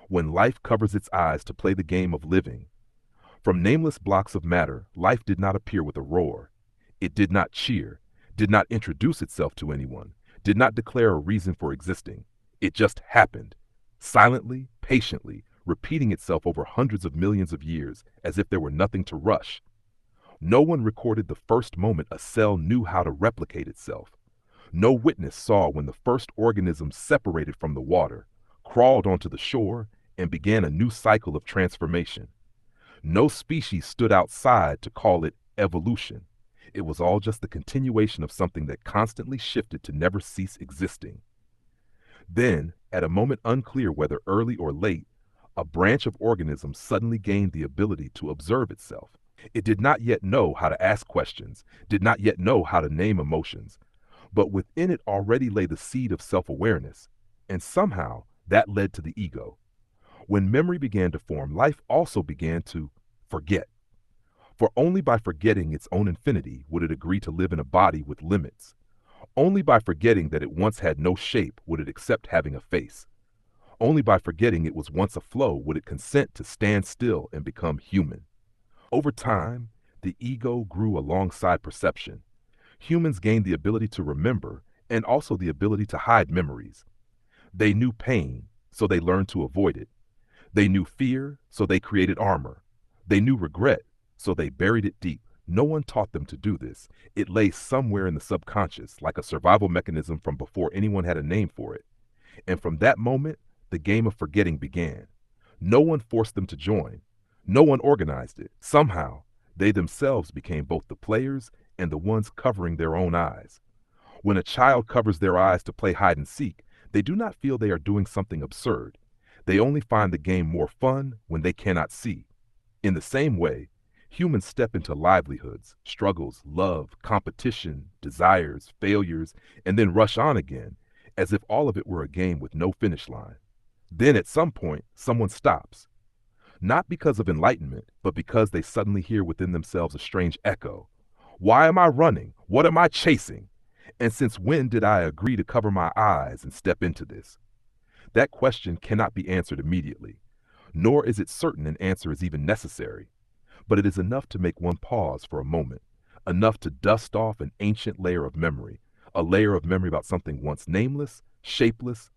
when life covers its eyes to play the game of living. From nameless blocks of matter, life did not appear with a roar. It did not cheer, did not introduce itself to anyone, did not declare a reason for existing. It just happened, silently, patiently, repeating itself over hundreds of millions of years as if there were nothing to rush. No one recorded the first moment a cell knew how to replicate itself. No witness saw when the first organism separated from the water, crawled onto the shore, and began a new cycle of transformation. No species stood outside to call it evolution. It was all just the continuation of something that constantly shifted to never cease existing. Then, at a moment unclear whether early or late, a branch of organisms suddenly gained the ability to observe itself. It did not yet know how to ask questions, did not yet know how to name emotions, but within it already lay the seed of self-awareness, and somehow that led to the ego. When memory began to form, life also began to forget. For only by forgetting its own infinity would it agree to live in a body with limits. Only by forgetting that it once had no shape would it accept having a face. Only by forgetting it was once a flow would it consent to stand still and become human. Over time, the ego grew alongside perception. Humans gained the ability to remember and also the ability to hide memories. They knew pain, so they learned to avoid it. They knew fear, so they created armor. They knew regret, so they buried it deep. No one taught them to do this. It lay somewhere in the subconscious, like a survival mechanism from before anyone had a name for it. And from that moment, the game of forgetting began. No one forced them to join. No one organized it. Somehow, they themselves became both the players and the ones covering their own eyes. When a child covers their eyes to play hide and seek, they do not feel they are doing something absurd. They only find the game more fun when they cannot see. In the same way, humans step into livelihoods, struggles, love, competition, desires, failures, and then rush on again, as if all of it were a game with no finish line. Then at some point, someone stops. Not because of enlightenment, but because they suddenly hear within themselves a strange echo. Why am I running? What am I chasing? And since when did I agree to cover my eyes and step into this? That question cannot be answered immediately, nor is it certain an answer is even necessary. But it is enough to make one pause for a moment, enough to dust off an ancient layer of memory, a layer of memory about something once nameless, shapeless,